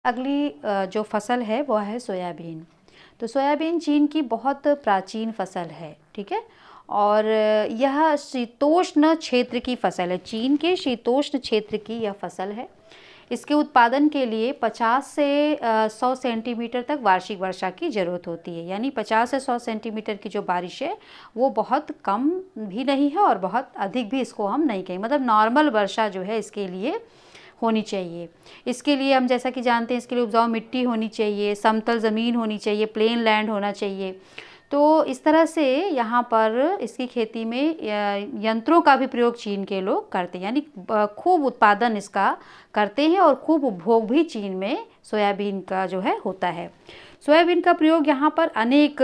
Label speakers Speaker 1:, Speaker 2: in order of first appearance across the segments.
Speaker 1: अगली जो फसल है वो है सोयाबीन। तो सोयाबीन चीन की बहुत प्राचीन फसल है, ठीक है। और यह शीतोष्ण क्षेत्र की फसल है, चीन के शीतोष्ण क्षेत्र की यह फसल है। इसके उत्पादन के लिए 50 से 100 सेंटीमीटर तक वार्षिक वर्षा की ज़रूरत होती है। यानी 50 से 100 सेंटीमीटर की जो बारिश है वो बहुत कम भी नहीं है और बहुत अधिक भी इसको हम नहीं कहें, मतलब नॉर्मल वर्षा जो है इसके लिए होनी चाहिए। इसके लिए हम जैसा कि जानते हैं, इसके लिए उपजाऊ मिट्टी होनी चाहिए, समतल ज़मीन होनी चाहिए, प्लेन लैंड होना चाहिए। तो इस तरह से यहाँ पर इसकी खेती में यंत्रों का भी प्रयोग चीन के लोग करते हैं, यानी खूब उत्पादन इसका करते हैं और खूब उपभोग भी चीन में सोयाबीन का जो है होता है। सोयाबीन का प्रयोग यहाँ पर अनेक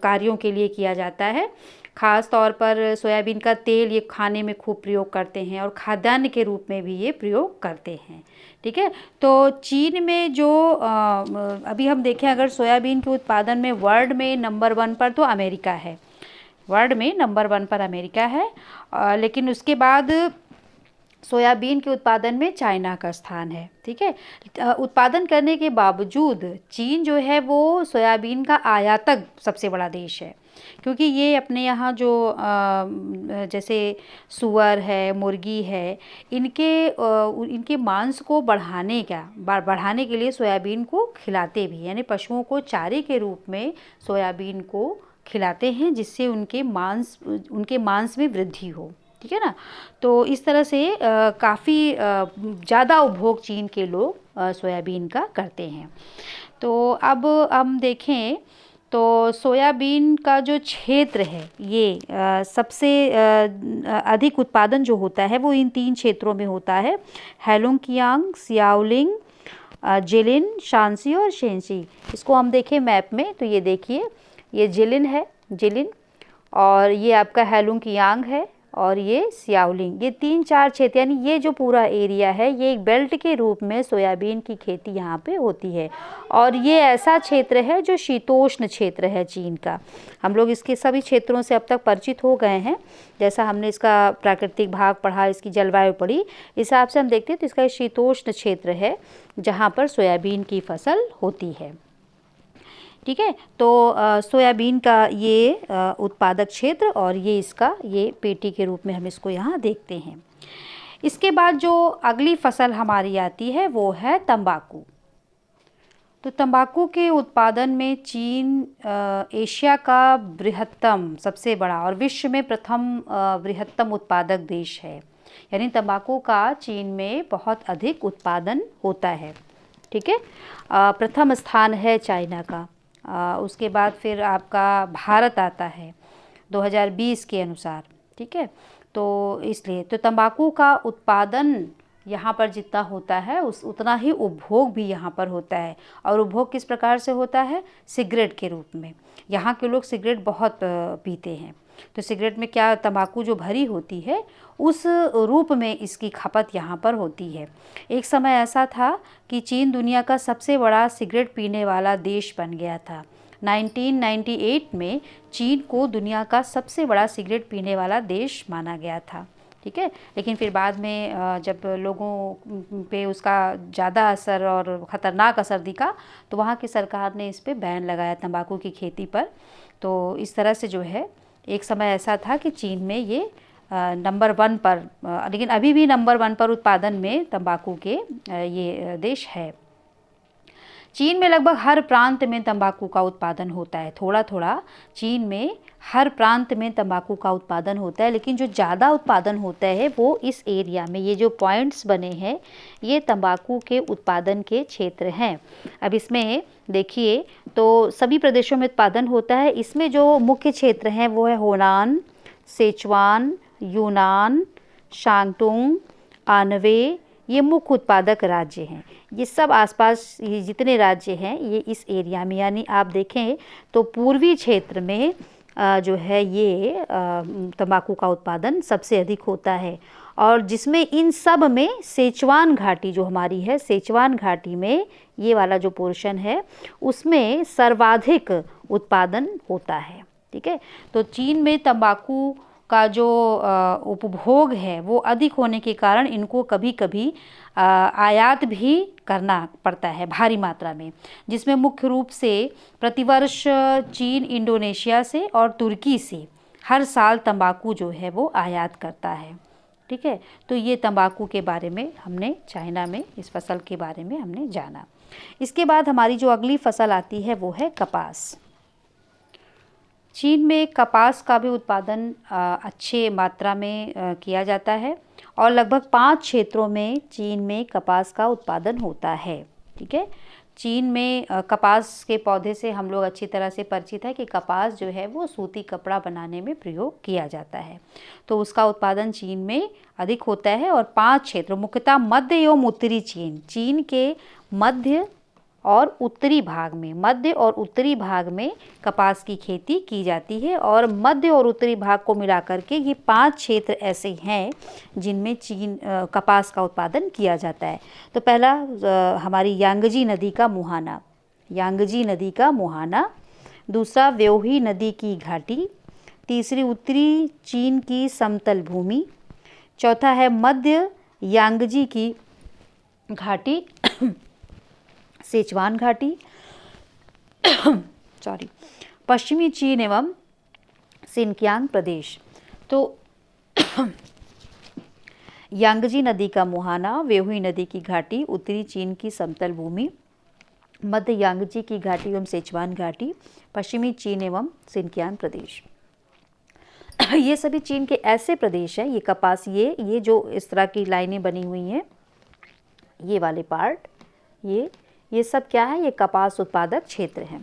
Speaker 1: कार्यों के लिए किया जाता है। ख़ास तौर पर सोयाबीन का तेल ये खाने में खूब प्रयोग करते हैं और खाद्यान्न के रूप में भी ये प्रयोग करते हैं, ठीक है। तो चीन में जो अभी हम देखें, अगर सोयाबीन के उत्पादन में वर्ल्ड में नंबर 1 पर तो अमेरिका है, वर्ल्ड में नंबर 1 पर अमेरिका है। लेकिन उसके बाद सोयाबीन के उत्पादन में चाइना का स्थान है, ठीक है। उत्पादन करने के बावजूद चीन जो है वो सोयाबीन का आयातक सबसे बड़ा देश है, क्योंकि ये अपने यहाँ जो जैसे सुअर है, मुर्गी है, इनके मांस को बढ़ाने के लिए सोयाबीन को खिलाते भी, यानी पशुओं को चारे के रूप में सोयाबीन को खिलाते हैं, जिससे उनके मांस में वृद्धि हो, ठीक है ना। तो इस तरह से काफ़ी ज़्यादा उपभोग चीन के लोग सोयाबीन का करते हैं। तो अब हम देखें तो सोयाबीन का जो क्षेत्र है ये सबसे अधिक उत्पादन जो होता है वो इन 3 क्षेत्रों में होता है, हेलुंगकियांग, सियाओलिंग, जिलिन, शांसी और शेंसी। इसको हम देखें मैप में तो ये देखिए, ये जिलिन है, जिलिन, और ये आपका हेलुंगकियांग है और ये सियाओलिंग। ये 3-4 क्षेत्र, यानी ये जो पूरा एरिया है ये एक बेल्ट के रूप में सोयाबीन की खेती यहाँ पे होती है। और ये ऐसा क्षेत्र है जो शीतोष्ण क्षेत्र है चीन का। हम लोग इसके सभी क्षेत्रों से अब तक परिचित हो गए हैं, जैसा हमने इसका प्राकृतिक भाग पढ़ा, इसकी जलवायु पढ़ी, इस हिसाब से हम देखते हैं तो इसका शीतोष्ण क्षेत्र है जहाँ पर सोयाबीन की फसल होती है, ठीक है। तो सोयाबीन का ये उत्पादक क्षेत्र और ये पेटी के रूप में हम इसको यहाँ देखते हैं। इसके बाद जो अगली फसल हमारी आती है वो है तंबाकू। तो तंबाकू के उत्पादन में चीन एशिया का बृहत्तम, सबसे बड़ा और विश्व में प्रथम बृहत्तम उत्पादक देश है। यानी तंबाकू का चीन में बहुत अधिक उत्पादन होता है, ठीक है। प्रथम स्थान है चाइना का। उसके बाद फिर आपका भारत आता है 2020 के अनुसार, ठीक है। तो इसलिए तो तंबाकू का उत्पादन यहाँ पर जितना होता है उतना ही उपभोग भी यहाँ पर होता है। और उपभोग किस प्रकार से होता है? सिगरेट के रूप में। यहाँ के लोग सिगरेट बहुत पीते हैं। तो सिगरेट में क्या, तंबाकू जो भरी होती है उस रूप में इसकी खपत यहाँ पर होती है। एक समय ऐसा था कि चीन दुनिया का सबसे बड़ा सिगरेट पीने वाला देश बन गया था। 1998 में चीन को दुनिया का सबसे बड़ा सिगरेट पीने वाला देश माना गया था, ठीक है। लेकिन फिर बाद में जब लोगों पे उसका ज़्यादा असर और ख़तरनाक असर दिखा तो वहाँ की सरकार ने इस पे बैन लगाया, तंबाकू की खेती पर। तो इस तरह से जो है एक समय ऐसा था कि चीन में ये नंबर 1 पर, लेकिन अभी भी नंबर 1 पर उत्पादन में तंबाकू के ये देश है। चीन में लगभग हर प्रांत में तंबाकू का उत्पादन होता है। थोड़ा थोड़ा चीन में हर प्रांत में तंबाकू का उत्पादन होता है, लेकिन जो ज़्यादा उत्पादन होता है वो इस एरिया में, ये जो पॉइंट्स बने हैं ये तंबाकू के उत्पादन के क्षेत्र हैं। अब इसमें देखिए तो सभी प्रदेशों में उत्पादन होता है। इसमें जो मुख्य क्षेत्र हैं वो है होनान, सिचुआन, यूनान, शांगतुंग, आनवे, ये मुख्य उत्पादक राज्य हैं। ये सब आसपास ये जितने राज्य हैं ये इस एरिया में, यानी आप देखें तो पूर्वी क्षेत्र में जो है ये तंबाकू का उत्पादन सबसे अधिक होता है। और जिसमें इन सब में सिचुआन घाटी जो हमारी है, सिचुआन घाटी में ये वाला जो पोर्शन है उसमें सर्वाधिक उत्पादन होता है, ठीक है। तो चीन में तंबाकू का जो उपभोग है वो अधिक होने के कारण इनको कभी कभी आयात भी करना पड़ता है भारी मात्रा में, जिसमें मुख्य रूप से प्रतिवर्ष चीन इंडोनेशिया से और तुर्की से हर साल तंबाकू जो है वो आयात करता है। ठीक है, तो ये तंबाकू के बारे में हमने, चाइना में इस फसल के बारे में हमने जाना। इसके बाद हमारी जो अगली फसल आती है वो है कपास। चीन में कपास का भी उत्पादन अच्छे मात्रा में किया जाता है और लगभग 5 क्षेत्रों में चीन में कपास का उत्पादन होता है। ठीक है, चीन में कपास के पौधे से हम लोग अच्छी तरह से परिचित है कि कपास जो है वो सूती कपड़ा बनाने में प्रयोग किया जाता है, तो उसका उत्पादन चीन में अधिक होता है। और 5 क्षेत्र मुख्यतः मध्य एवं उत्तरी चीन के मध्य और उत्तरी भाग में, मध्य और उत्तरी भाग में कपास की खेती की जाती है। और मध्य और उत्तरी भाग को मिलाकर के ये 5 क्षेत्र ऐसे हैं जिनमें कपास का उत्पादन किया जाता है। तो पहला हमारी यांगजी नदी का मुहाना, यांगजी नदी का मुहाना, दूसरा व्योही नदी की घाटी, तीसरी उत्तरी चीन की समतल भूमि, चौथा है मध्य यांगजी की घाटी सिचुआन घाटी पश्चिमी चीन एवं सिनकियांग प्रदेश। तो यांगजी नदी का मुहाना, व्योही नदी की घाटी, उत्तरी चीन की समतल भूमि, मध्य यांगजी की घाटी एवं सिचुआन घाटी, पश्चिमी चीन एवं सिनकियांग प्रदेश। ये सभी चीन के ऐसे प्रदेश हैं, ये कपास, ये जो इस तरह की लाइनें बनी हुई हैं, ये वाले पार्ट, ये सब क्या है, ये कपास उत्पादक क्षेत्र हैं।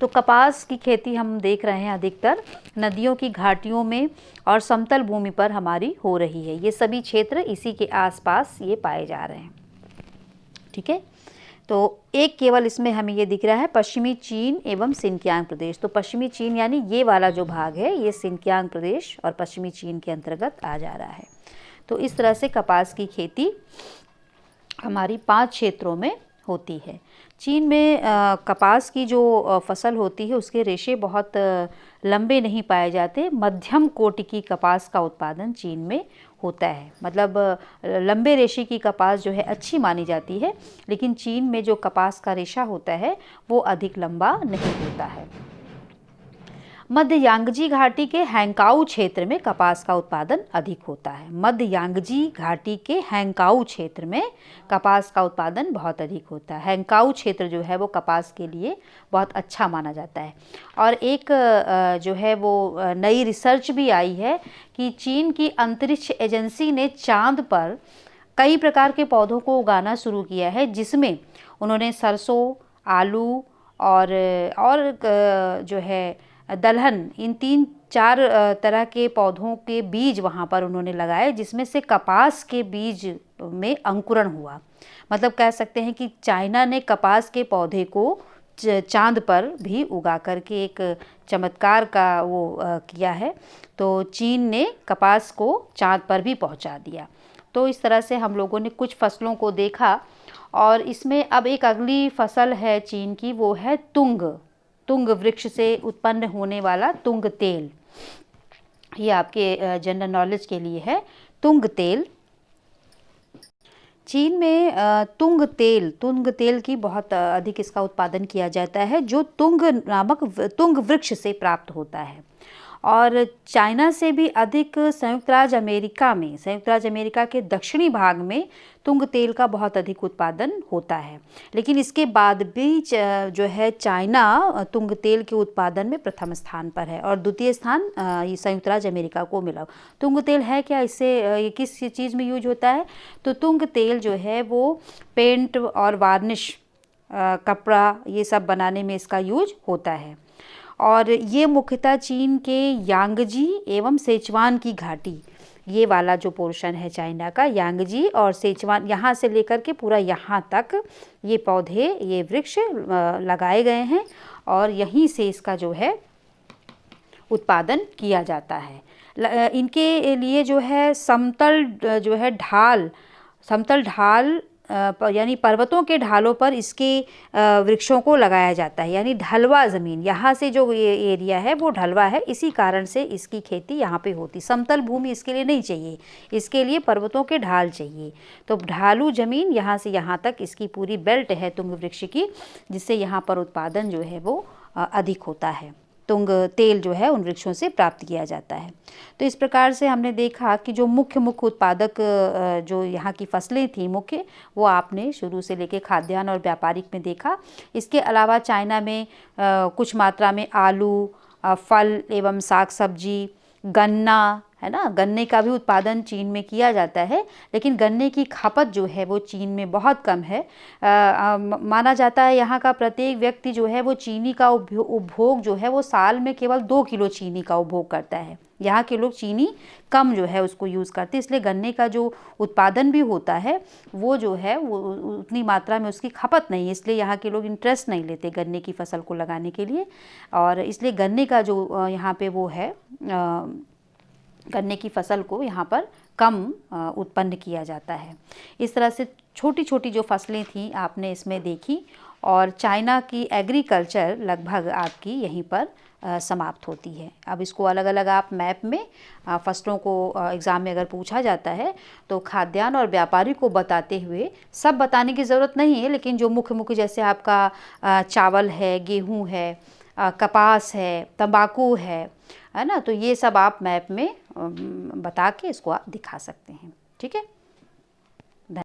Speaker 1: तो कपास की खेती हम देख रहे हैं अधिकतर नदियों की घाटियों में और समतल भूमि पर हमारी हो रही है। ये सभी क्षेत्र इसी के आसपास ये पाए जा रहे हैं। ठीक है, तो एक केवल इसमें हमें ये दिख रहा है पश्चिमी चीन एवं सिनकियांग प्रदेश। तो पश्चिमी चीन यानी ये वाला जो भाग है ये सिनकियांग प्रदेश और पश्चिमी चीन के अंतर्गत आ जा रहा है। तो इस तरह से कपास की खेती हमारी 5 क्षेत्रों में होती है। चीन में कपास की जो फसल होती है उसके रेशे बहुत लंबे नहीं पाए जाते, मध्यम कोटि की कपास का उत्पादन चीन में होता है। मतलब लंबे रेशे की कपास जो है अच्छी मानी जाती है, लेकिन चीन में जो कपास का रेशा होता है वो अधिक लंबा नहीं होता है। मध्य यांगजी घाटी के हैंकाऊ क्षेत्र में कपास का उत्पादन अधिक होता है। मध्य यांगजी घाटी के हैंकाऊ क्षेत्र में कपास का उत्पादन बहुत अधिक होता है। हैंकाऊ क्षेत्र जो है वो कपास के लिए बहुत अच्छा माना जाता है। और एक जो है वो नई रिसर्च भी आई है कि चीन की अंतरिक्ष एजेंसी ने चांद पर कई प्रकार के पौधों को उगाना शुरू किया है, जिसमें उन्होंने सरसों, आलू और जो है दलहन, इन 3-4 तरह के पौधों के बीज वहाँ पर उन्होंने लगाए, जिसमें से कपास के बीज में अंकुरण हुआ। मतलब कह सकते हैं कि चाइना ने कपास के पौधे को चांद पर भी उगा करके एक चमत्कार का वो किया है। तो चीन ने कपास को चांद पर भी पहुँचा दिया। तो इस तरह से हम लोगों ने कुछ फसलों को देखा। और इसमें अब एक अगली फसल है चीन की, वो है तुंग वृक्ष से उत्पन्न होने वाला तुंग तेल। ये आपके जनरल नॉलेज के लिए है। तुंग तेल, चीन में तुंग तेल की बहुत अधिक इसका उत्पादन किया जाता है, जो तुंग वृक्ष से प्राप्त होता है। और चाइना से भी अधिक संयुक्त राज्य अमेरिका के दक्षिणी भाग में तुंग तेल का बहुत अधिक उत्पादन होता है। लेकिन इसके बाद भी जो है चाइना तुंग तेल के उत्पादन में प्रथम स्थान पर है और द्वितीय स्थान ये संयुक्त राज्य अमेरिका को मिला। तुंग तेल है क्या, इससे ये किस चीज़ में यूज होता है? तो तुंग तेल जो है वो पेंट और वार्निश, कपड़ा, ये सब बनाने में इसका यूज होता है। और ये मुख्यतः चीन के यांगजी एवं सिचुआन की घाटी, ये वाला जो पोर्शन है चाइना का, यांगजी और सिचुआन, यहाँ से लेकर के पूरा यहाँ तक ये पौधे, ये वृक्ष लगाए गए हैं और यहीं से इसका जो है उत्पादन किया जाता है। इनके लिए जो है समतल ढाल यानी पर्वतों के ढालों पर इसके वृक्षों को लगाया जाता है, यानी ढलवा ज़मीन, यहाँ से जो ये एरिया है वो ढलवा है, इसी कारण से इसकी खेती यहाँ पे होती। समतल भूमि इसके लिए नहीं चाहिए, इसके लिए पर्वतों के ढाल चाहिए। तो ढालू ज़मीन यहाँ से यहाँ तक इसकी पूरी बेल्ट है तुंग वृक्ष की, जिससे यहाँ पर उत्पादन जो है वो अधिक होता है। तुंग तेल जो है उन वृक्षों से प्राप्त किया जाता है। तो इस प्रकार से हमने देखा कि जो मुख्य उत्पादक जो यहाँ की फसलें थी मुख्य, वो आपने शुरू से लेके खाद्यान्न और व्यापारिक में देखा। इसके अलावा चाइना में कुछ मात्रा में आलू, फल एवं साग सब्जी, गन्ना, है ना, गन्ने का भी उत्पादन चीन में किया जाता है, लेकिन गन्ने की खपत जो है वो चीन में बहुत कम है। माना जाता है यहाँ का प्रत्येक व्यक्ति जो है वो चीनी का उपभोग जो है वो साल में केवल 2 किलो चीनी का उपभोग करता है। यहाँ के लोग चीनी कम जो है उसको यूज़ करते हैं, इसलिए गन्ने का जो उत्पादन भी होता है वो जो है वो उतनी मात्रा में उसकी खपत नहीं है, इसलिए यहाँ के लोग इंटरेस्ट नहीं लेते गन्ने की फसल को लगाने के लिए। और इसलिए गन्ने का जो यहाँ पे वो है, गन्ने की फसल को यहाँ पर कम उत्पन्न किया जाता है। इस तरह से छोटी छोटी जो फसलें थीं आपने इसमें देखी, और चाइना की एग्रीकल्चर लगभग आपकी यहीं पर समाप्त होती है। अब इसको अलग अलग आप मैप में फसलों को एग्ज़ाम में अगर पूछा जाता है तो खाद्यान्न और व्यापारी को बताते हुए, सब बताने की ज़रूरत नहीं है, लेकिन जो मुख्य जैसे आपका चावल है, गेहूँ है, कपास है, तंबाकू है ना, तो ये सब आप मैप में बता के इसको आप दिखा सकते हैं। ठीक है।